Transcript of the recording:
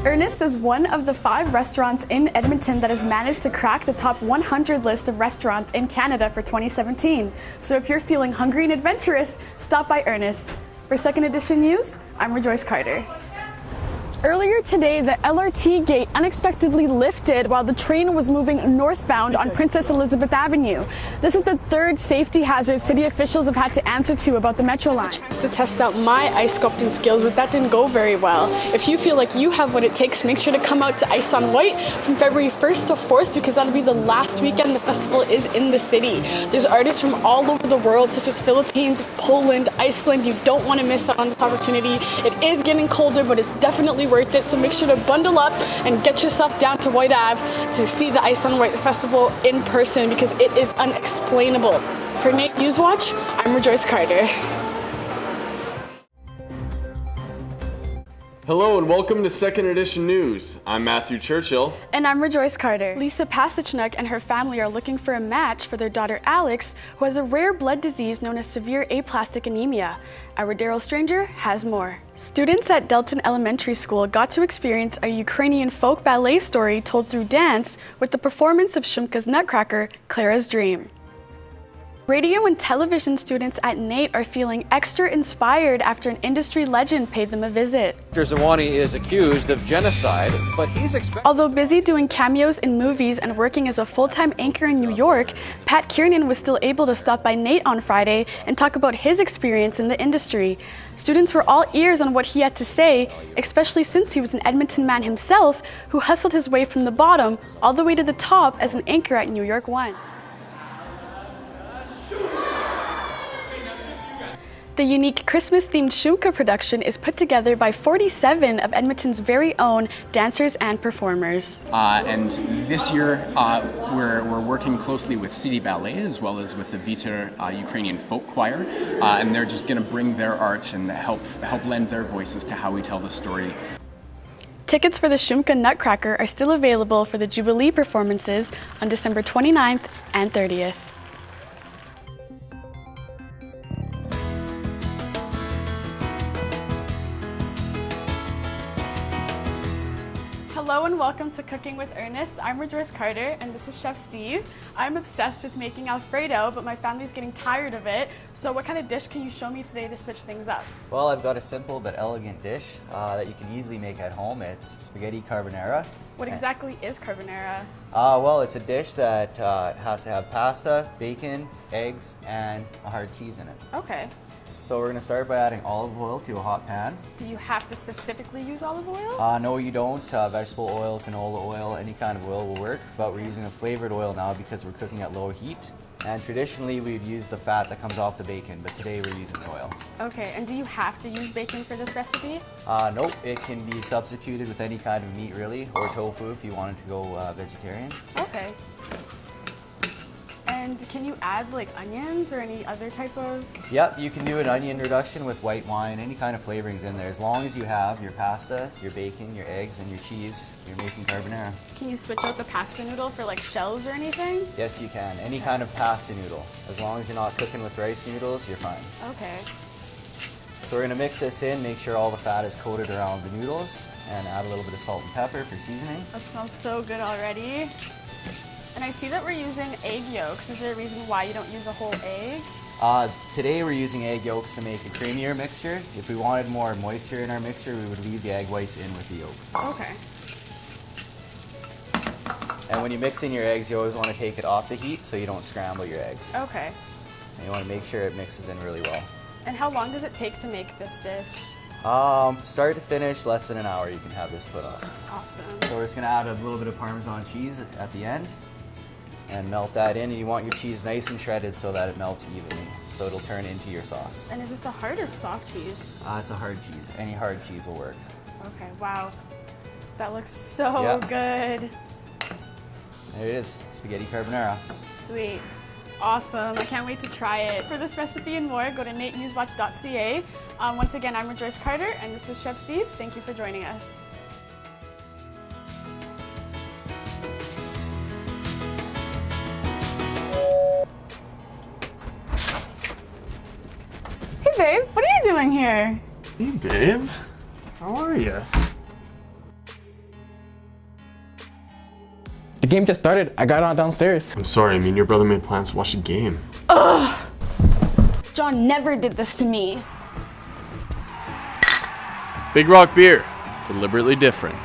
Ernest is one of the 5 restaurants in Edmonton that has managed to crack the top 100 list of restaurants in Canada for 2017. So if you're feeling hungry and adventurous, stop by Ernest's. For second edition news, I'm Rejoice Carter. Earlier today, the LRT gate unexpectedly lifted while the train was moving northbound on Princess Elizabeth Avenue. This is the 3rd safety hazard city officials have had to answer to about the Metro line. To test out my ice sculpting skills, but that didn't go very well. If you feel like you have what it takes, make sure to come out to Ice on White from February 1st to 4th because that'll be the last weekend the festival is in the city. There's artists from all over the world, such as Philippines, Poland, Iceland. You don't want to miss out on this opportunity. It is getting colder, but it's definitely worth it, so make sure to bundle up and get yourself down to White Ave to see the Ice on White Festival in person because it is unexplainable. For Nate Newswatch, I'm Rejoice Carter. Hello and welcome to Second Edition News. I'm Matthew Churchill. And I'm Rejoice Carter. Lisa Pasachnik and her family are looking for a match for their daughter Alex, who has a rare blood disease known as severe aplastic anemia. Our Daryl Stranger has more. Students at Delton Elementary School got to experience a Ukrainian folk ballet story told through dance with the performance of Shumka's Nutcracker, Clara's Dream. Radio and television students at NAIT are feeling extra inspired after an industry legend paid them a visit. Dr. Zawani is accused of genocide, but he's Although busy doing cameos in movies and working as a full-time anchor in New York, Pat Kiernan was still able to stop by NAIT on Friday and talk about his experience in the industry. Students were all ears on what he had to say, especially since he was an Edmonton man himself who hustled his way from the bottom all the way to the top as an anchor at New York One. The unique Christmas-themed Shumka production is put together by 47 of Edmonton's very own dancers and performers. And this year, we're working closely with City Ballet as well as with the Vita Ukrainian Folk Choir, and they're just going to bring their art and help lend their voices to how we tell the story. Tickets for the Shumka Nutcracker are still available for the Jubilee performances on December 29th and 30th. Hello and welcome to Cooking with Ernest. I'm Rejoice Carter and this is Chef Steve. I'm obsessed with making Alfredo, but my family's getting tired of it. So what kind of dish can you show me today to switch things up? Well, I've got a simple but elegant dish that you can easily make at home. It's spaghetti carbonara. What exactly is carbonara? Well, it's a dish that has to have pasta, bacon, eggs, and a hard cheese in it. Okay. So we're going to start by adding olive oil to a hot pan. Do you have to specifically use olive oil? No, you don't. Vegetable oil, canola oil, any kind of oil will work, but we're using a flavored oil now because we're cooking at low heat. And traditionally we'd use the fat that comes off the bacon, but today we're using oil. Okay, and do you have to use bacon for this recipe? Nope, it can be substituted with any kind of meat really, or tofu if you wanted to go vegetarian. Okay. And can you add like onions or any other type of? Yep, you can do an onion reduction with white wine, any kind of flavorings in there. As long as you have your pasta, your bacon, your eggs, and your cheese, you're making carbonara. Can you switch out the pasta noodle for like shells or anything? Yes, you can. Any kind of pasta noodle. As long as you're not cooking with rice noodles, you're fine. Okay. So we're gonna mix this in, make sure all the fat is coated around the noodles, and add a little bit of salt and pepper for seasoning. That smells so good already. And I see that we're using egg yolks. Is there a reason why you don't use a whole egg? Today we're using egg yolks to make a creamier mixture. If we wanted more moisture in our mixture, we would leave the egg whites in with the yolk. Okay. And when you mix in your eggs, you always want to take it off the heat so you don't scramble your eggs. Okay. And you want to make sure it mixes in really well. And how long does it take to make this dish? Start to finish, less than an hour you can have this put on. Awesome. So we're just going to add a little bit of Parmesan cheese at the end. And melt that in, and you want your cheese nice and shredded so that it melts evenly, so it'll turn into your sauce. And is this a hard or soft cheese? It's a hard cheese. Any hard cheese will work. Okay, wow. That looks so good. There it is, spaghetti carbonara. Sweet. Awesome. I can't wait to try it. For this recipe and more, go to natenewswatch.ca. Once again, I'm Rejoice Carter, and this is Chef Steve. Thank you for joining us. Hey babe, what are you doing here? Hey babe, how are you? The game just started. I got on downstairs. I'm sorry, I mean your brother made plans to watch a game. John never did this to me. Big Rock Beer, deliberately different.